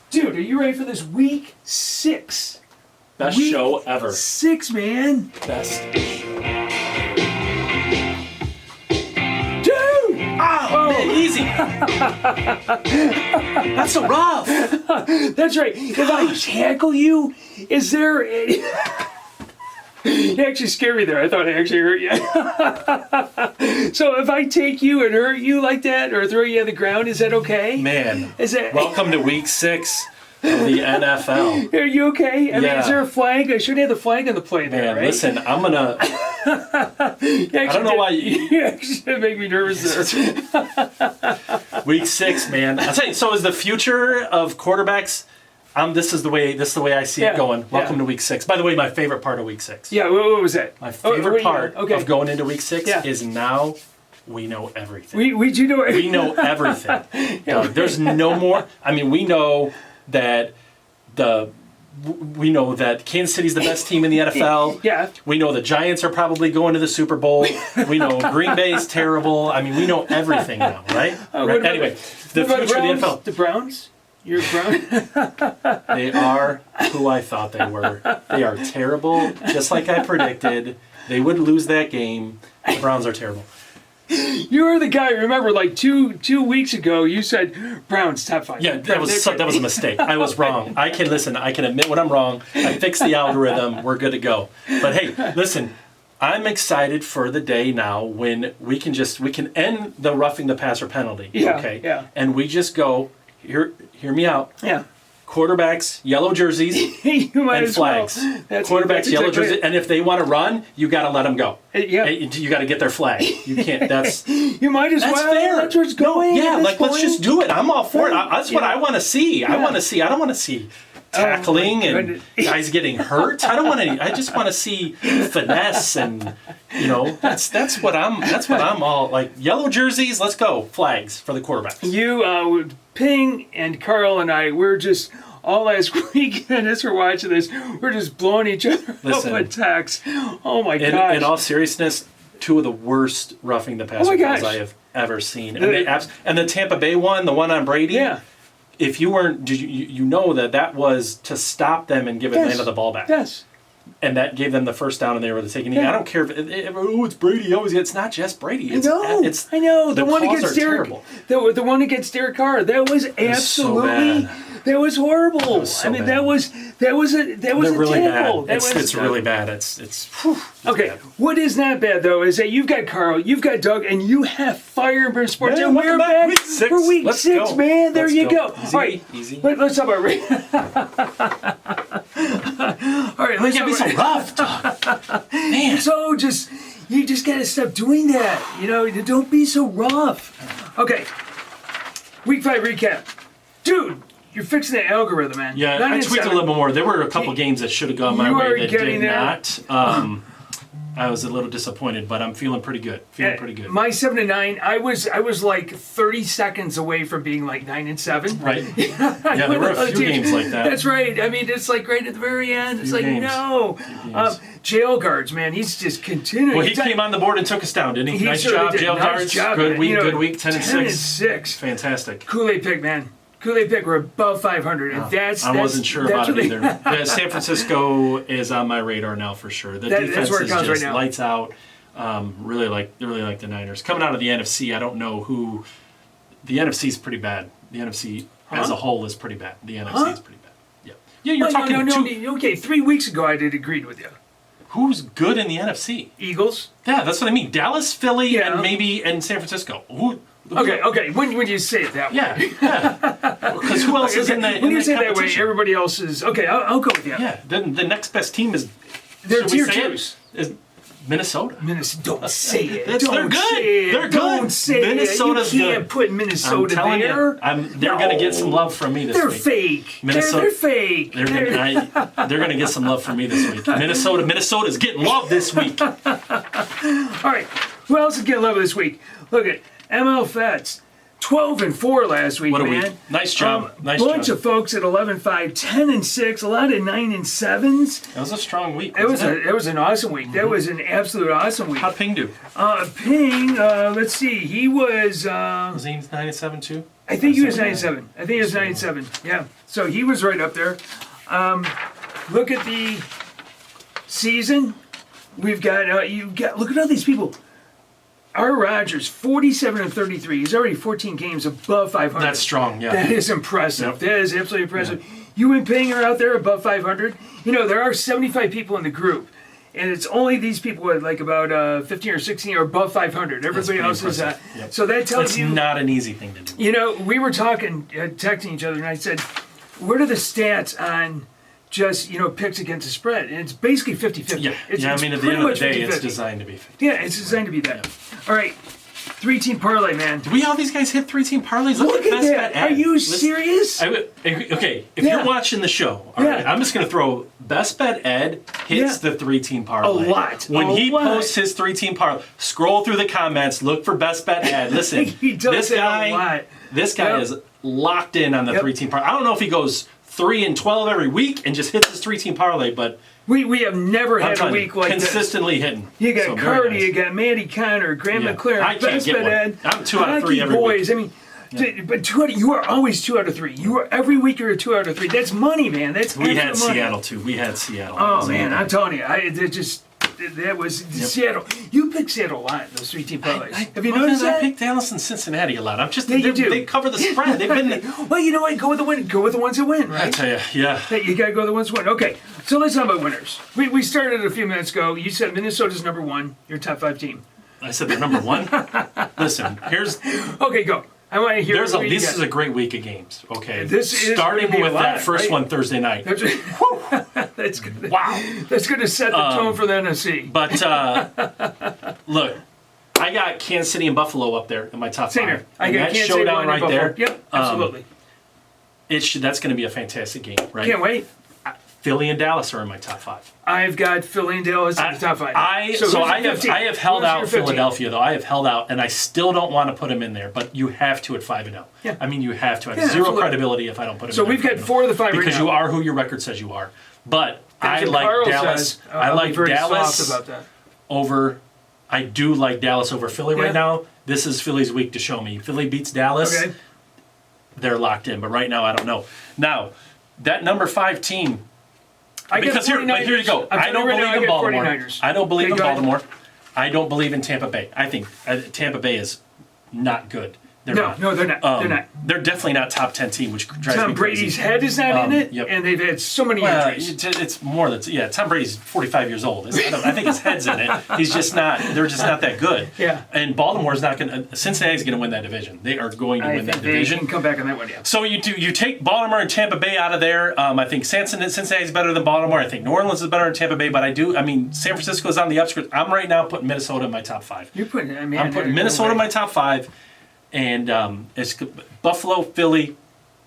Dude, are you ready for this week 6? Best week show ever. 6, man. Best. Oh, man, easy. That's so rough. That's right. If I tackle you, is there... You actually scared me there. I thought I actually hurt you. So if I take you and hurt you like that or throw you on the ground, is that okay? Man, Is that... welcome to week 6 of the NFL. Are you okay? I mean, Yeah. is there a flag? I should have the flag on the play there, Man, right? listen, I'm going to... I don't know why you actually make me nervous there. Week 6, man. I'll tell you, so is the future of quarterbacks... this is the way I see it going. Welcome to week 6. By the way, my favorite part of week 6. Yeah, what was that? My favorite part of going into week 6 is now we know everything. We do know everything. We know everything. There's no more. I mean, we know that Kansas City's the best team in the NFL. Yeah. We know the Giants are probably going to the Super Bowl. We know Green Bay's terrible. I mean, we know everything now, right? Right? Anyway, the future of the NFL. The Browns? You're Brown? They are who I thought they were. They are terrible, just like I predicted. They would lose that game. The Browns are terrible. You were the guy, remember, like two weeks ago, you said Browns top 5. Yeah, that was a mistake. I was wrong. I can admit when I'm wrong. I fixed the algorithm. We're good to go. But hey, listen, I'm excited for the day now when we can end the roughing the passer penalty. Yeah, okay? yeah. And we just go, hear me out. Yeah. Quarterbacks, yellow jerseys, you might and as flags. Well. Quarterbacks, yellow jerseys, and if they want to run, you got to let them go. Yeah. You got to get their flag. You can't. That's you might as that's well. fair. That's where it's going. No, yeah, let's just do it. I'm all for it. That's what I want to see. I want to see. I don't want to see tackling and guys getting hurt. I don't want to. I just want to see finesse and that's what I'm all like. Yellow jerseys, let's go. Flags for the quarterbacks. You, Ping and Carl and I, we're just all last weekend as we're watching this, we're just blowing each other up with texts. Oh my gosh! In all seriousness, 2 of the worst roughing the passer calls I have ever seen. And the Tampa Bay one, the one on Brady. Yeah. If you weren't, you know that was to stop them and give Atlanta the ball back. Yes. And that gave them the first down, and they were taking it. I don't care if it's Brady. It's not just Brady. I know. The one calls against are Derek. terrible. The one against Derek Carr. That was absolutely. That was horrible. That was so bad. That was really terrible. bad. It's really bad. It's okay. Bad. What is not bad though is that you've got Carl, you've got Doug, and you have Fire and Brimm Sports, and we're back week 6. for week Let's 6, go. man. There Let's you go. go. Easy, all right, easy. Let's talk about. All right, let's can't be so rough, Doug. Man. So you just gotta stop doing that. Don't be so rough. Okay. Week 5 recap, dude. You're fixing the algorithm, man. Yeah, I tweaked a little bit more. There were a couple games that should have gone my way that did not. I was a little disappointed, but I'm feeling pretty good. My 7 to 9, I was like 30 seconds away from being like 9 and 7. Right. Yeah, there were a few games like that. That's right. I mean, it's like right at the very end. It's like games. no. Jail guards, man. He's just continuing. Well, he came on the board and took us down, didn't he? Nice job, jail guards. Good week. 10 and 6. Fantastic. Fantastic. Kool-Aid pick, man. Kool-Aid pick, we're above 500. And I wasn't sure about it either. Yeah, San Francisco is on my radar now for sure. The defense is just right now. Lights out. Really like the Niners. Coming out of the NFC, I don't know who. The NFC is pretty bad. The NFC as a whole is pretty bad. The NFC is pretty bad. Yeah. Yeah, you're talking No. Okay, 3 weeks ago I did agreed with you. Who's good in the NFC? Eagles. Yeah, that's what I mean. Dallas, Philly, and San Francisco. Okay. When you say it that way. Yeah. Because who else is in the When you say it that way, everybody else is... Okay, I'll go with you. Yeah, then the next best team is... They're tier 2s. Is Minnesota. Don't say it. They're good. They're good. Don't say Minnesota's it. You can't good. put Minnesota I'm telling there. They're going to get some love from me this week. They're fake. They're fake. They're going to get some love from me this week. Minnesota's getting love this week. All right. Who else is getting love this week? Look at ML Fets. 12-4 last week, what a man. week. Nice job. Bunch of folks at 11-5, 10-6, a lot of 9 and 7s. That was a strong week. It was an awesome week. Mm-hmm. That was an absolute awesome week. How'd Ping do? Ping, let's see. He was. Was he 9 and 7 too? I think he was 97. I think he was 97. Yeah. So he was right up there. Look at the season. We've got look at all these people. Aaron Rodgers, 47-33. He's already 14 games above 500. That's strong, yeah. That is impressive. Yep. That is absolutely impressive. Yeah. You and Ping are out there above 500. You know, there are 75 people in the group. And it's only these people with like about 15 or 16 are above 500. Everybody else is yep. So that tells you. It's not an easy thing to do. You know, we were talking, texting each other, and I said, what are the stats on just, picks against the spread? And it's basically 50-50. Yeah, It's I mean, at the end of the day, it's designed to be 50. Yeah, it's designed to be that. Yeah. All right, 3-team parlay, man. Do we all these guys hit 3-team parlays? Look at that. Are you serious? Okay, if you're watching the show, all right, I'm just going to throw Best Bet Ed hits the 3-team parlay. A lot. When he posts his 3-team parlay, scroll through the comments, look for Best Bet Ed. Listen, this guy is locked in on the 3-team parlay. I don't know if he goes 3-12 every week and just hits his 3-team parlay, but we have never had a week like consistently hitting. You got Cardi, you got Mandy Connor, Graham McLaren, I can't get one. Ed, I'm 2 out of 3 every boys. week. I mean, but you are always 2 out of 3. You are every week you're a 2 out of 3. That's money, man. That's we had money. Seattle too. We had Seattle. Oh man, I'm telling you, that was Seattle. You picked Seattle a lot in those 3-team parlays. Have you noticed that? I picked Dallas and Cincinnati a lot. I'm just you do. They cover the spread. They've been. Well, you know what? Go with the win. Go with the ones that win, right? I tell you, yeah. You gotta go with the ones that win. Okay, so let's talk about winners. We started a few minutes ago. You said Minnesota's number 1. Your top 5 team. I said they're number 1. Listen, here's. Okay, go. I want to hear. This is a great week of games. Okay, starting with that first one Thursday night. That's good. Wow, that's going to set the tone for the NFC. But look, I got Kansas City and Buffalo up there in my top 5. I got Kansas City showdown right there. Yep, absolutely. That's going to be a fantastic game, right? Can't wait. Philly and Dallas are in my top 5. I've got Philly and Dallas in the top 5. I have held out Philadelphia though. I have held out, and I still don't want to put them in there. But you have to at 5-0. Yeah. I mean, you have to. I have zero credibility if I don't put them. So we've got 4 of the 5 because right now. you are who your record says you are. But I like Carl Dallas. Says, I like Dallas about that. over. I do like Dallas over Philly right now. This is Philly's week to show me. Philly beats Dallas. Okay. They're locked in. But right now, I don't know. Now, that number 5 team. Because here you go. I don't believe in Baltimore. I don't believe in Baltimore. I don't believe in Tampa Bay. I think Tampa Bay is not good. No, they're not. They're not. They're definitely not top 10 team, which drives me crazy. Tom Brady's head is not in it, yep. and they've had so many injuries. It's more than Tom Brady's 45 years old. I think his head's in it. He's just not. They're just not that good. Yeah. And Baltimore's not going to. Cincinnati's going to win that division. They are going to win that division. They can come back on that one. Yeah. So you take Baltimore and Tampa Bay out of there. I think Cincinnati's better than Baltimore. I think New Orleans is better than Tampa Bay. But San Francisco's on the upskirts. I'm right now putting Minnesota in my top 5. You're putting. I'm putting Minnesota in my top 5. And it's Buffalo, Philly,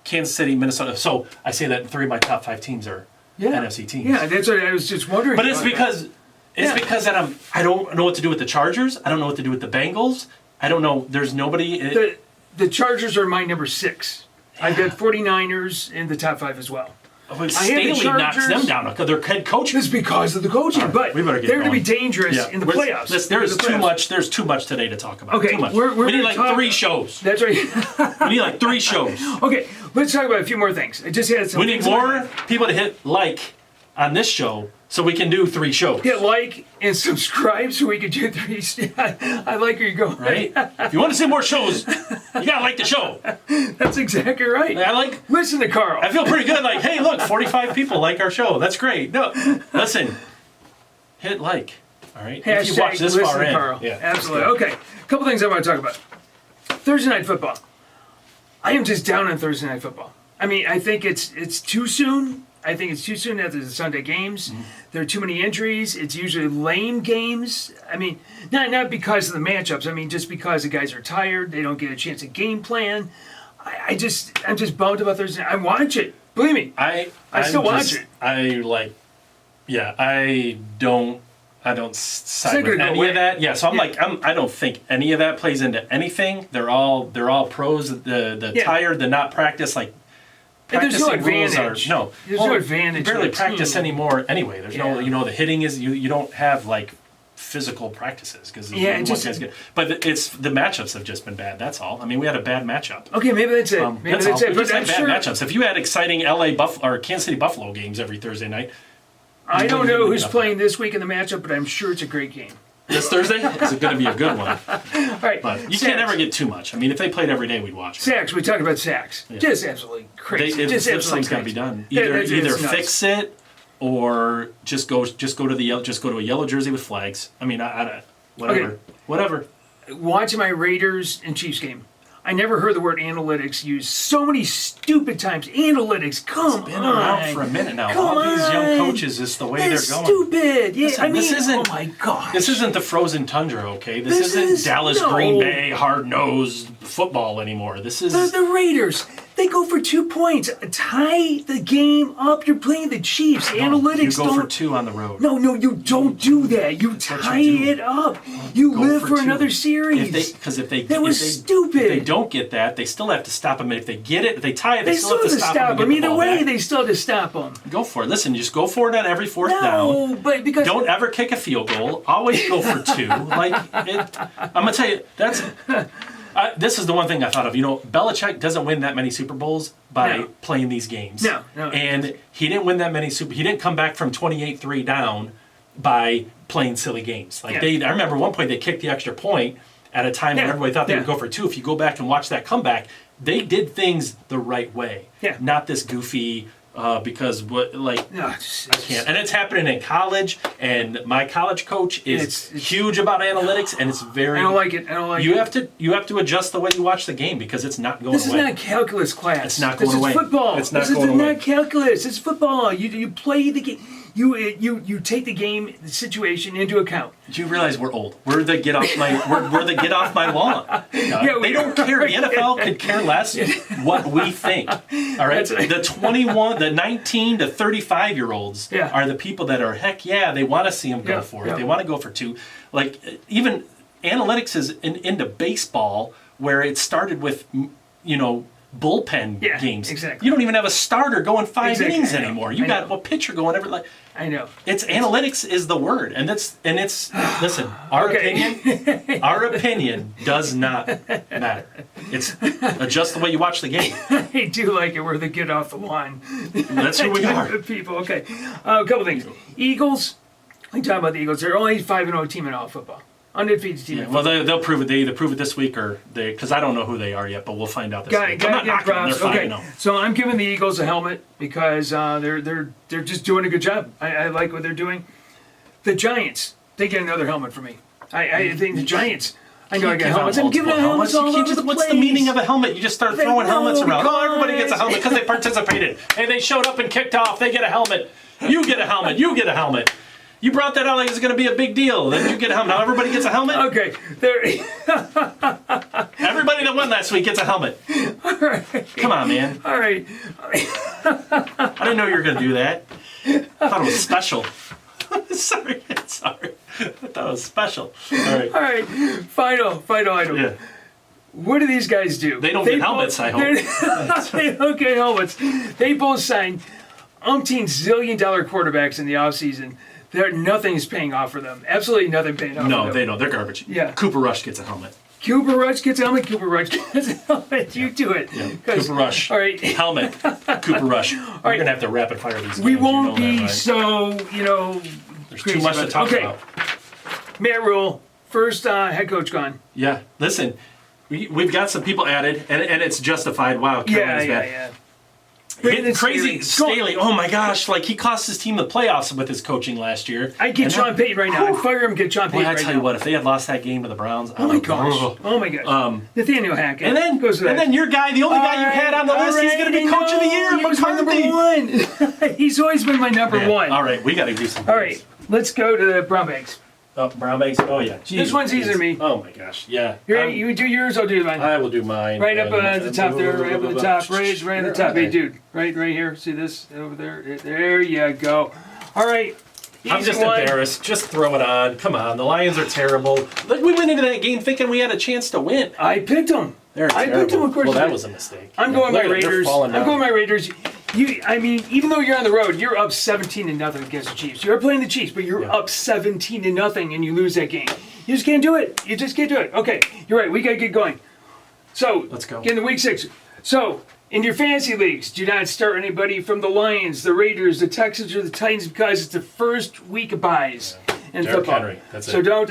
Kansas City, Minnesota. So I say that 3 of my top 5 teams are NFC teams. Yeah, that's what I was just wondering. But it's because that I don't know what to do with the Chargers. I don't know what to do with the Bengals. I don't know. There's nobody. The Chargers are my number 6. Yeah. I've got 49ers in the top 5 as well. Staley knocks them down because their head coach. It's because of the coaching, but they're going to be dangerous in the playoffs. There's too much. There's too much today to talk about. Okay, too much. We need like 3 shows. That's right. We need like 3 shows. Okay, let's talk about a few more things. I just had some. We need more people to hit like on this show so we can do 3 shows. Hit like and subscribe so we can do 3. I like where you're going. Right? If you want to see more shows, you gotta like the show. That's exactly right. Listen to Carl. I feel pretty good. Like, hey, look, 45 people like our show. That's great. No, listen, hit like. All right. Hashtag if you watch this far in, Carl. Yeah, absolutely. Okay, a couple things I want to talk about. Thursday night football. I am just down on Thursday night football. I mean, I think it's too soon. I think it's too soon after the Sunday games. Mm-hmm. There are too many injuries. It's usually lame games. I mean, not because of the matchups. I mean, just because the guys are tired. They don't get a chance to game plan. I'm just bummed about Thursday. I watch it. Believe me. I still watch it. I don't side with any of that. Yeah, so I don't think any of that plays into anything. They're all pros. The tired, the not practice, like. There's no advantage. There's no advantage. You barely practice anymore anyway. There's no, the hitting is, you don't have like physical practices because but it's the matchups have just been bad. That's all. I mean, we had a bad matchup. Okay, maybe that's it. Maybe that's it. We just had bad matchups. If you had exciting LA or Kansas City Buffalo games every Thursday night, I don't know who's playing this week in the matchup, but I'm sure it's a great game. This Thursday is going to be a good one. All right, but you can't ever get too much. I mean, if they played every day, we'd watch it. Sacks. We talked about sacks. Yeah. Just absolutely crazy. Something's got to be done. Either fix it. Or just go to a yellow jersey with flags. I mean, whatever. Watching my Raiders and Chiefs game, I never heard the word analytics used so many stupid times. Analytics, come on. It's been around for a minute now. All these young coaches, is the way they're going. Stupid. Yeah, Listen, this isn't, oh my gosh. This isn't the frozen tundra, okay? This isn't Dallas Green Bay hard-nosed football anymore. This is the Raiders. They go for 2 points. Tie the game up. You're playing the Chiefs. Analytics don't. You go for 2 on the road. No, you don't do that. You tie it up. You live for another series. Because if they stupid. If they don't get that, they still have to stop them. And if they get it, if they tie it, they still have to stop them. Either way, they still have to stop them. Go for it. Listen, just go for it on every fourth down. No, but because don't ever kick a field goal. Always go for 2. I'm gonna tell you that's. This is the one thing I thought of. Belichick doesn't win that many Super Bowls by playing these games. No. And he didn't win that many He didn't come back from 28-3 down by playing silly games. I remember one point they kicked the extra point at a time when everybody thought they would go for 2. If you go back and watch that comeback, they did things the right way. Yeah. Not this goofy. Because I can't, and it's happening in college. And my college coach is huge about analytics, and it's very. I don't like it. You have to adjust the way you watch the game because it's not going away. This is not calculus class. It's not going away. This is football. It's not this going is away. not calculus. It's football. You play the game. You take the game the situation into account. Do you realize we're old? We're the get off my lawn. They don't care. The NFL could care less what we think. All right, the 19 to 35-year-olds are the people that are heck yeah. They want to see them go for it. They want to go for 2. Even analytics is into baseball where it started with bullpen games. Exactly. You don't even have a starter going 5 innings anymore. You got a pitcher going every I know. It's analytics is the word, and it's listen. Our opinion does not matter. It's just the way you watch the game. I do like it. We're the get off the lawn. That's who we are. People. Okay. A couple things. Eagles. We talk about the Eagles. They're only 5-0 team in all football. Undefeated team. Well, they'll prove it. They either prove it this week or because I don't know who they are yet, but we'll find out this week. I'm not knocking them. They're 5-0. So I'm giving the Eagles a helmet because they're just doing a good job. I like what they're doing. The Giants, they get another helmet for me. I think the Giants. I know I got helmets. I'm giving out helmets all over the place. What's the meaning of a helmet? You just start throwing helmets around. Oh, everybody gets a helmet because they participated. Hey, they showed up and kicked off. They get a helmet. You get a helmet. You get a helmet. You brought that out like it's going to be a big deal. Then you get a helmet. Now everybody gets a helmet? Okay. Everybody that won last week gets a helmet. All right. Come on, man. All right. I didn't know you were going to do that. I thought it was special. Sorry. I thought it was special. All right. Final item. Yeah. What do these guys do? They don't get helmets, I hope. They don't get helmets. They both signed umpteen zillion-dollar quarterbacks in the offseason. Nothing's paying off for them. Absolutely nothing paying off for them. No, they don't. They're garbage. Yeah. Cooper Rush gets a helmet. Cooper Rush gets a helmet. Cooper Rush gets a helmet. You do it. Yeah. Cooper Rush. All right. Helmet. Cooper Rush. We're going to have to rapid fire these games. We won't be that, right? so, There's too much to talk about. Matt Rule, first head coach gone. Yeah. Listen, we've got some people added, and it's justified. Wow. Carolina's bad. Yeah. Crazy Staley. Oh my gosh! He cost his team the playoffs with his coaching last year. I'd get Sean Payton right now. I'd fire him. Get Sean Payton right now. I tell you what, if they had lost that game to the Browns, oh my gosh! Nathaniel Hackett. And then your guy, the only guy you had on the list, he's going to be coach of the year. He was my number 1. He's always been my number 1. All right, we got to do something. All right, let's go to the Brown Bags. Oh, brown bags. Oh yeah. Jeez, this one's easier to me. Oh my gosh. Yeah. You do yours. I'll do mine. I will do mine. Right up at the top there. Right up at the top. Right at the top. Hey, dude. Right here. See this over there? There you go. All right. I'm just embarrassed. Just throw it on. Come on. The Lions are terrible. We went into that game thinking we had a chance to win. I picked them. I picked them, of course. Well, that was a mistake. I'm going my Raiders. Even though you're on the road, you're up 17-0 against the Chiefs. You're playing the Chiefs, but you're up 17-0 and you lose that game. You just can't do it. You just can't do it. Okay, you're right. We got to get going. So, let's go. Get into week 6. So, in your fantasy leagues, do not start anybody from the Lions, the Raiders, the Texans, or the Titans because it's the first week of buys in football. Henry, that's so it. Don't.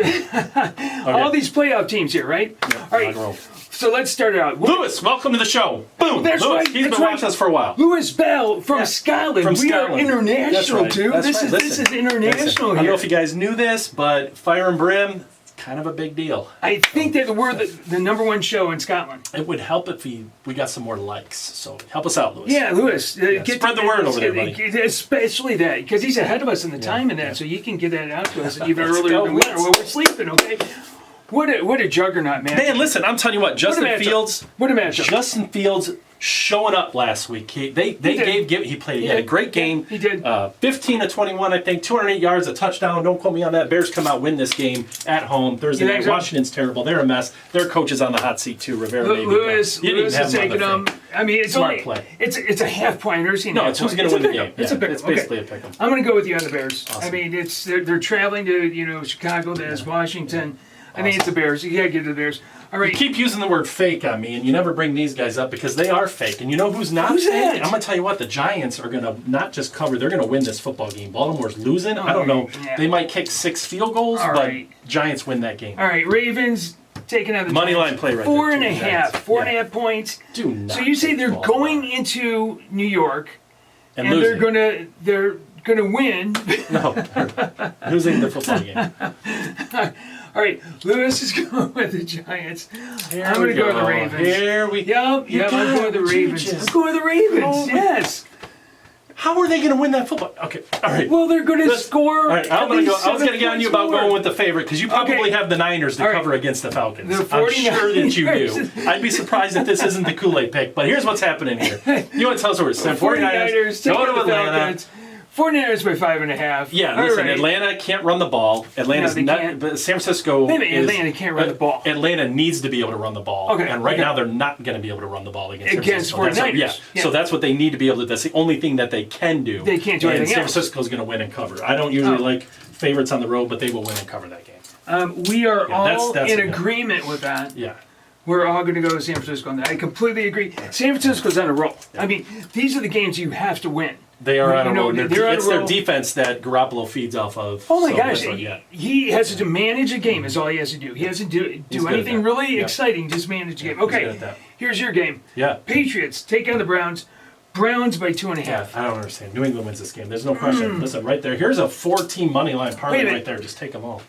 All these playoff teams here, right? Yeah, all right. So let's start it out. Lewis, welcome to the show. Boom. That's Lewis, right. He's been watching us for a while. Lewis Bell from Scotland. From we Scotland. are international, dude. This is international here. I don't know if you guys knew this, but Fire and Brimm, kind of a big deal. I think that we're the number one show in Scotland. It would help if we got some more likes. So help us out, Lewis. Yeah, Lewis. Spread the word over there, buddy. Especially that, because he's ahead of us in the time in that, so you can get that out to us even earlier than we are while we're sleeping, okay? What a juggernaut, man. Man, listen, I'm telling you what, Justin Fields. What a matchup. Justin Fields showing up last week. He had a great game. He did. 15 of 21, I think, 208 yards, a touchdown. Don't quote me on that. Bears come out, win this game at home Thursday night. Washington's terrible. They're a mess. Their coach is on the hot seat too. Rivera. Lewis is taking them. I mean, it's smart only play. It's a half point. I've seen no, it's who's going to win the game. It's a pick. It's basically a pick 'em. I'm going to go with you on the Bears. Awesome. I mean, they're traveling to Chicago. There's Washington. I think it's the Bears. You got to get to the Bears. All right. You keep using the word fake on me, and you never bring these guys up because they are fake. And you know who's not Who's fake? that? I'm going to tell you what. The Giants are going to not just cover. They're going to win this football game. Baltimore's losing. I don't know. Yeah. They might kick 6 field goals, but Giants win that game. All right. Ravens taking out the money Giants. line play right 4.5. there. 4.5 points. Do not. So you say they're going into New York, and losing. they're gonna win. No, they're losing the football game. All right, Lewis is going with the Giants. I'm going to go with the Ravens. Here we go. Yep, I'm going with the Ravens. I'm going with the Ravens, yes. How are they going to win that football? Okay, all right. Well, they're going to score. All right, I was going to get on you about going with the favorite because you probably have the Niners to cover against the Falcons. I'm sure that you do. I'd be surprised if this isn't the Kool-Aid pick, but here's what's happening here. You want to tell us where it's 49ers go to Atlanta. Falcons. 49ers by 5.5. Yeah, listen, Atlanta can't run the ball. Atlanta's not. But San Francisco. Atlanta can't run the ball. Atlanta needs to be able to run the ball. Okay. And right now they're not going to be able to run the ball against 49ers. So that's what they need to be able to. That's the only thing that they can do. They can't do anything else. San Francisco's going to win and cover. I don't usually like favorites on the road, but they will win and cover that game. We are all in agreement with that. Yeah. We're all going to go to San Francisco on that. I completely agree. San Francisco's on a roll. I mean, these are the games you have to win. They are on a roll. It's their roll. defense that Garoppolo feeds off of. Oh my gosh! He has to manage a game. Is all he has to do. He hasn't do anything really exciting. Just manage a game. Okay, here's your game. Yeah. Patriots take on the Browns. Browns by 2.5. Yeah, I don't understand. New England wins this game. There's no question. Listen, right there. Here's a 4-team money line parlay right there. Just take them all.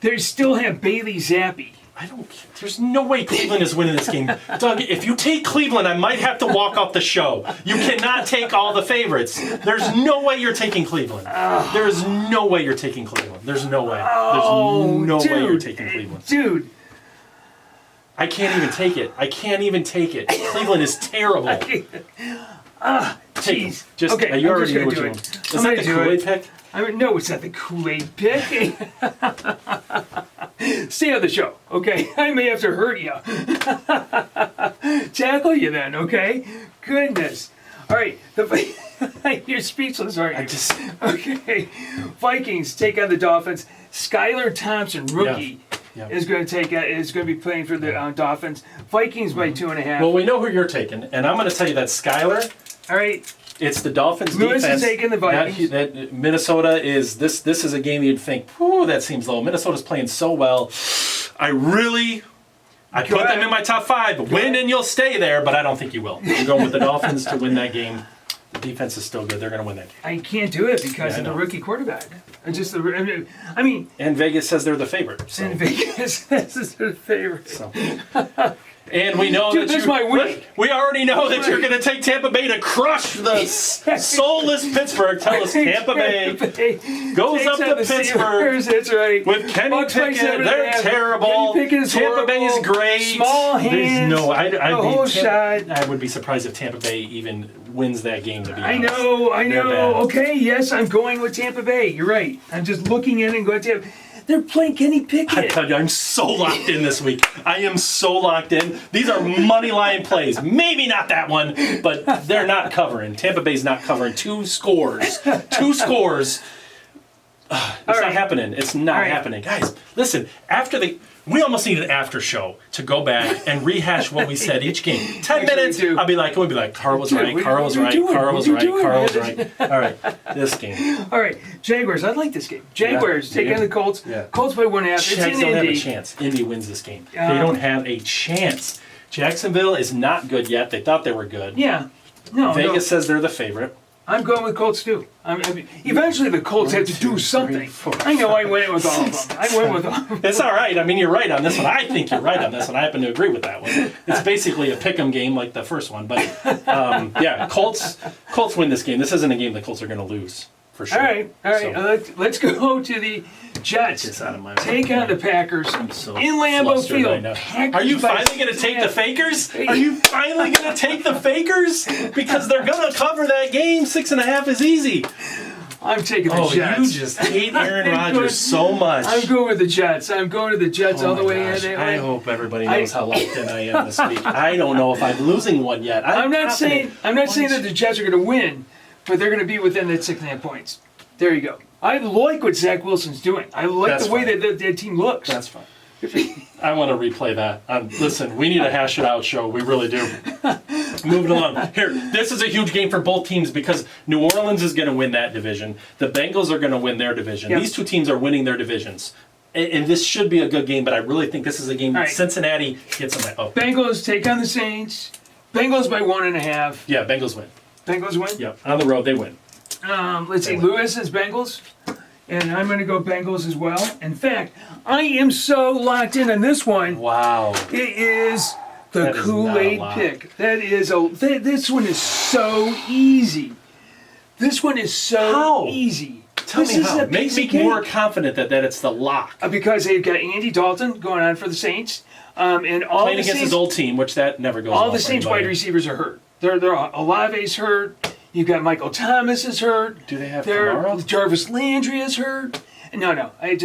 They still have Bailey Zappi. There's no way Cleveland is winning this game. Doug, if you take Cleveland, I might have to walk off the show. You cannot take all the favorites. There's no way you're taking Cleveland. There's no way you're taking Cleveland. There's no way. There's no way you're taking Cleveland. Dude. I can't even take it. I can't even take it. Cleveland is terrible. Jeez. Okay, you already know what you want. Is that the Kool-Aid pick? No, it's not the Kool-Aid pick. Stay on the show, okay? I may have to hurt you. Tackle you then, okay? Goodness. All right. You're speechless, aren't you? Okay. Vikings take on the Dolphins. Skylar Thompson, rookie, is going to be playing for the Dolphins. Vikings by 2.5. Well, we know who you're taking, and I'm going to tell you that Skylar. All right. It's the Dolphins' Lewis defense. is taking the Vikings. That Minnesota is this. This is a game you'd think, that seems low. Minnesota's playing so well. I put them in my top 5. Win and you'll stay there, but I don't think you will. I'm going with the Dolphins to win that game. The defense is still good. They're going to win that game. I can't do it because of the rookie quarterback. I mean. And Vegas says they're the favorite. So. And Vegas says they're the favorite. So. And we know that my week. We already know that you're going to take Tampa Bay to crush the soulless Pittsburgh. Tell us Tampa Bay goes up to Pittsburgh. That's right. With Kenny Pickett, they're terrible. Tampa Bay is great. Small hands. I would be surprised if Tampa Bay even wins that game. To be honest. I know. Okay, yes, I'm going with Tampa Bay. You're right. I'm just looking in and going to. They're playing Kenny I Pickett. tell you, I'm so locked in this week. I am so locked in. These are money line plays. Maybe not that one, but they're not covering. Tampa Bay's not covering. 2 scores. 2 scores. It's not happening. It's not happening. Guys, listen, we almost need an after show to go back and rehash what we said each game. 10 minutes, we'll be like, Carl was right, Carl was right, Carl was right, Carl was right. All right, this game. All right, Jaguars, I like this game. Jaguars take on the Colts. Yeah. Colts by 1.5. It's in Jags don't Indy. have a chance. Indy wins this game. They don't have a chance. Jacksonville is not good yet. They thought they were good. Yeah. No, Vegas says they're the favorite. I'm going with Colts too. Eventually the Colts have to do something. I know I went with all of them. I went with all. It's all right. I mean, you're right on this one. I think you're right on this one. I happen to agree with that one. It's basically a pick'em game like the first one. But yeah, Colts win this game. This isn't a game the Colts are going to lose for sure. All right. So, let's go to the Jets. It's out of my take on the Packers in Lambeau Field. Right, are you finally going to take the Fakers? Are you finally going to take the Fakers? Because they're going to cover that game. 6.5 is easy. I'm taking the Jets. You just hate Aaron Rodgers so much. I'm going with the Jets. I'm going to the Jets all the way in. I hope everybody knows how locked in I am this week. I don't know if I'm losing one yet. I'm not saying that the Jets are going to win, but they're going to be within that 6.5 points. There you go. I like what Zach Wilson's doing. I like the way that their team looks. That's fine. I want to replay that. Listen, we need a hash it out show. We really do. Moving along. Here, this is a huge game for both teams because New Orleans is going to win that division. The Bengals are going to win their division. Yep. These 2 teams are winning their divisions. And this should be a good game, but I really think this is a game that Cincinnati gets them back. Bengals take on the Saints. Bengals by 1.5. Yeah, Bengals win. Bengals win? Yep. On the road, they win. Let's see. Lewis is Bengals. And I'm going to go Bengals as well. In fact, I am so locked in on this one. Wow. It is the Kool-Aid pick. This one is so easy. This one is so easy. Tell me how. Make me more confident that it's the lock. Because they've got Andy Dalton going on for the Saints. And all playing against his old team, which that never goes all the Saints wide receivers are hurt. Olave's hurt. You've got Michael Thomas is hurt. Do they have Kamara? Jarvis Landry is hurt. No. I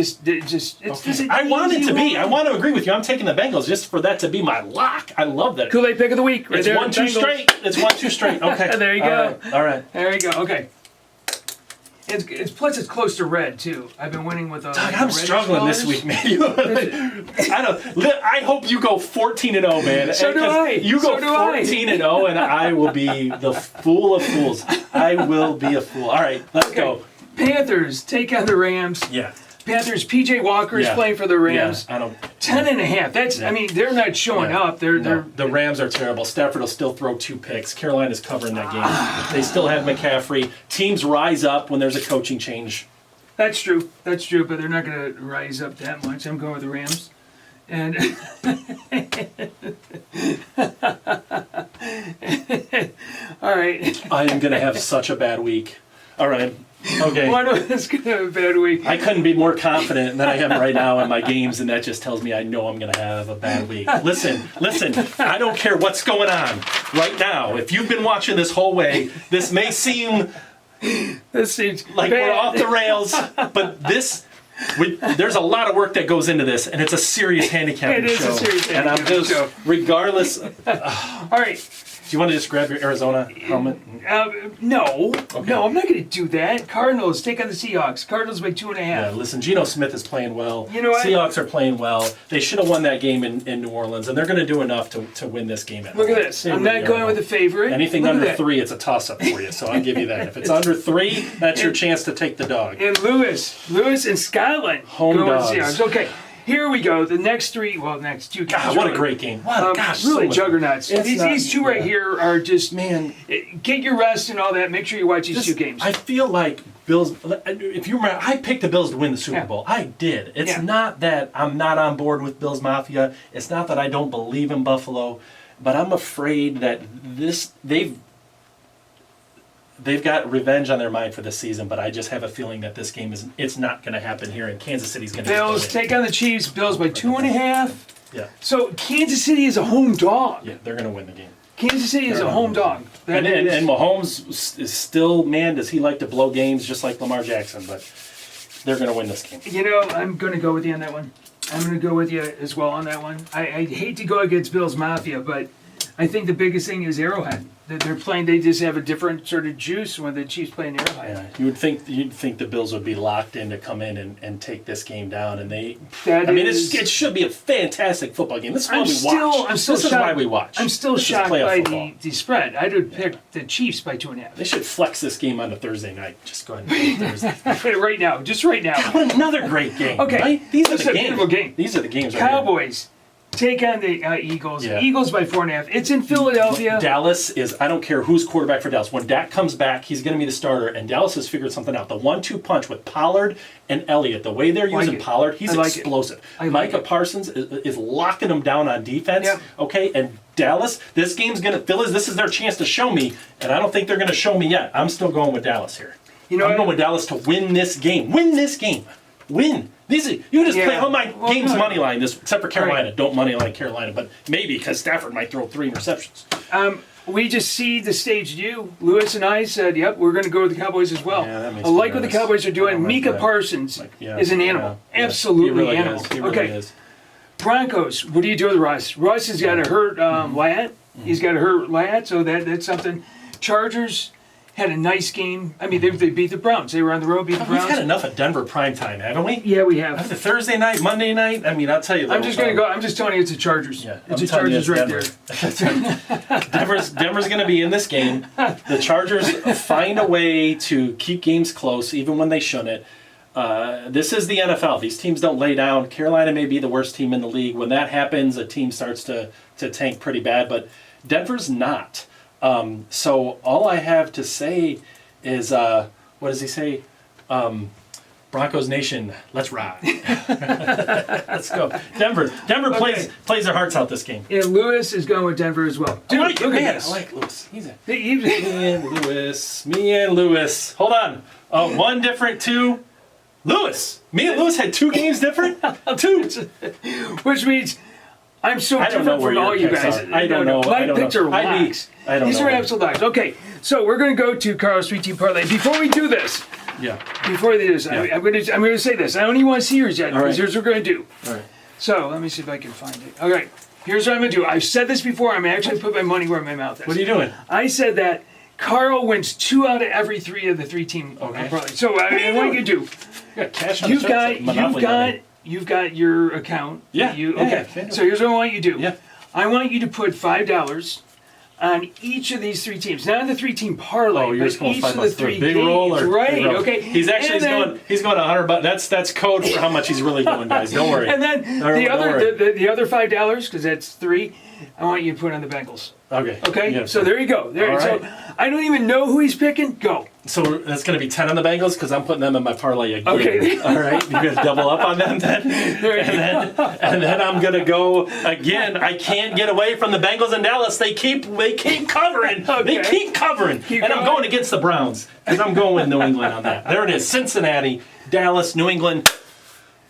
want it to be. I want to agree with you. I'm taking the Bengals just for that to be my lock. I love that. Kool-Aid pick of the week. It's 1-2 straight. It's 1-2 straight. Okay. There you go. All right. There you go. Okay. Plus it's close to red too. I've been winning with Doug, I'm struggling this week, man. I hope you go 14-0, man. So do I. You go 14-0, and I will be the fool of fools. I will be a fool. All right, let's go. Panthers take on the Rams. Yeah. Panthers. PJ Walker is playing for the Rams. Yeah, I don't. 10.5. That's. I mean, they're not showing up. The Rams are terrible. Stafford will still throw 2 picks. Carolina's covering that game. They still have McCaffrey. Teams rise up when there's a coaching change. That's true. But they're not going to rise up that much. I'm going with the Rams. And all right. I am going to have such a bad week. All right. Okay. One of us going to have a bad week. I couldn't be more confident than I am right now in my games, and that just tells me I know I'm going to have a bad week. Listen. I don't care what's going on right now. If you've been watching this whole way, this may seem like we're off the rails, but there's a lot of work that goes into this, and it's a serious handicapping show. It is a serious handicapping show. And I'm just, regardless. All right. Do you want to just grab your Arizona helmet? No. Okay. No, I'm not going to do that. Cardinals take on the Seahawks. Cardinals by 2.5. Yeah, listen, Geno Smith is playing well. You know what? Seahawks are playing well. They should have won that game in New Orleans, and they're going to do enough to win this game at home. Look at this. I'm not going with the favorite. Anything under 3, it's a toss-up for you, so I'll give you that. If it's under 3, that's your chance to take the dog. And Lewis and Scotland. Home dogs. Seahawks. Okay. Here we go. The next 2 games. God, what a great game. Really juggernauts. These 2 right here are just, man, get your rest and all that. Make sure you watch these 2 games. I feel like Bills, if you remember, I picked the Bills to win the Super Bowl. I did. It's not that I'm not on board with Bills Mafia. It's not that I don't believe in Buffalo. But I'm afraid that they've got revenge on their mind for this season, but I just have a feeling that this game it's not going to happen here, and Kansas City's going to Bills take on the Chiefs. Bills by 2.5. Yeah. So Kansas City is a home dog. Yeah, they're going to win the game. Kansas City is a home dog. And Mahomes is still, man, does he like to blow games just like Lamar Jackson, but they're going to win this game. You know, I'm going to go with you on that one. I'm going to go with you as well on that one. I hate to go against Bills Mafia, but I think the biggest thing is Arrowhead. That they're playing, they just have a different sort of juice when the Chiefs play in Arrowhead. Yeah, you'd think the Bills would be locked in to come in and take this game down, and it should be a fantastic football game. This is why we watch. This is why we watch. I'm still shocked by the spread. I would pick the Chiefs by 2.5. They should flex this game on a Thursday night. Just go ahead and do it Thursday. right now. God, another great game. Okay, right? These are the games. Beautiful game. These are the games. Cowboys. Take on the Eagles. Yeah. Eagles by 4.5. It's in Philadelphia. Dallas is, I don't care who's quarterback for Dallas. When Dak comes back, he's going to be the starter, and Dallas has figured something out. The 1-2 punch with Pollard and Elliott, the way they're using Pollard, he's explosive. Micah Parsons is locking them down on defense. Yep. Okay, and Dallas, this game's going to, Phillies, this is their chance to show me, and I don't think they're going to show me yet. I'm still going with Dallas here. I'm going with Dallas to win this game. Win this game. Win. You just play all my games money line this, except for Carolina. Right. Don't money line Carolina, but maybe because Stafford might throw 3 interceptions. We just see the stage you. Lewis and I said, yep, we're going to go with the Cowboys as well. Yeah, that makes I like what the Cowboys are doing. Micah Parsons is an animal. Yeah. Absolutely really animal. He really is. Broncos, what do you do with Russ? Russ has got to hurt lat. He's got to hurt lat, so that's something. Chargers had a nice game. I mean, they beat the Browns. They were on the road, beat the Browns. We've had enough of Denver primetime, haven't we? Yeah, we have. After Thursday night, Monday night, I mean, I'll tell you. I'm just going to go. I'm just telling you it's the Chargers. Yeah, it's the Chargers right there. Denver's going to be in this game. The Chargers find a way to keep games close, even when they shouldn't. This is the NFL. These teams don't lay down. Carolina may be the worst team in the league. When that happens, a team starts to tank pretty bad, but Denver's not. So all I have to say is, what does he say? Broncos Nation, let's ride. Let's go. Denver plays their hearts out this game. Yeah, Lewis is going with Denver as well. Dude, I like Lewis. Me and Lewis. Hold on. One different, two. Lewis. Me and Lewis had 2 games different? 2. Which means I'm so different from all you guys. I don't know. My picks are lax. These are absolute lax. Okay, so we're going to go to Carl's 3-team parlay. Before we do this, I'm going to say this. I don't even want to see yours yet, because here's what we're going to do. All right. So let me see if I can find it. All right, here's what I'm going to do. I've said this before. I'm actually put my money where my mouth is. What are you doing? I said that Carl wins 2 out of every 3 of the 3-team parlay. So what you do? You got cash on the You've got your account. Yeah. Okay. So here's what I want you to do. Yeah. I want you to put $5 on each of these 3 teams. Not on the 3-team parlay, you're but each of the 3 big games. Roll or right. Big roll. Okay. He's actually he's going $100. That's code for how much he's really going, guys. Don't worry. And then the other $5, because that's 3, I want you to put on the Bengals. Okay. Yeah, so there you go. So I don't even know who he's picking. Go. So that's going to be 10 on the Bengals because I'm putting them in my parlay again. Okay. All right. You're going to double up on them then? And then I'm going to go again. I can't get away from the Bengals in Dallas. They keep covering. Okay. They keep covering. I'm going against the Browns because I'm going with New England on that. There it is. Cincinnati, Dallas, New England.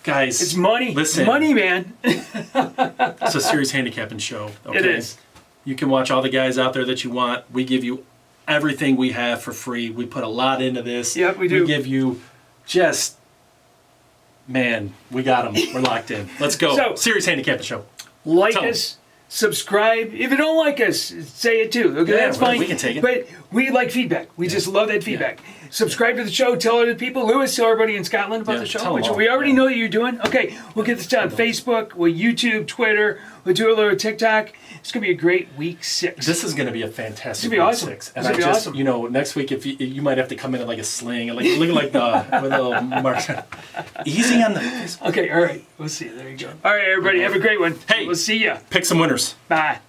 Guys. It's money. Listen. Money, man. It's a serious handicapping show. Okay? It is. You can watch all the guys out there that you want. We give you everything we have for free. We put a lot into this. Yep, we do. We give you we got them. We're locked in. Let's go. So, serious handicapping show. Like us. Subscribe. If you don't like us, say it too. Okay, that's fine. We can take it. But we like feedback. We just love that feedback. Yeah. Subscribe to the show. Tell other people. Lewis, tell everybody in Scotland about the show, which we already know that you're doing. Okay, we'll get this done. Facebook, we'll YouTube, Twitter. We'll do a little TikTok. It's going to be a great week 6. This is going to be a fantastic week awesome. 6. And it's going to be awesome. You know, next week, if you might have to come in at like a sling, looking like with a little mark. Easy on the face. Okay, all right. We'll see you. There you go. All right, everybody. Have a great one. Hey. We'll see you. Pick some winners. Bye.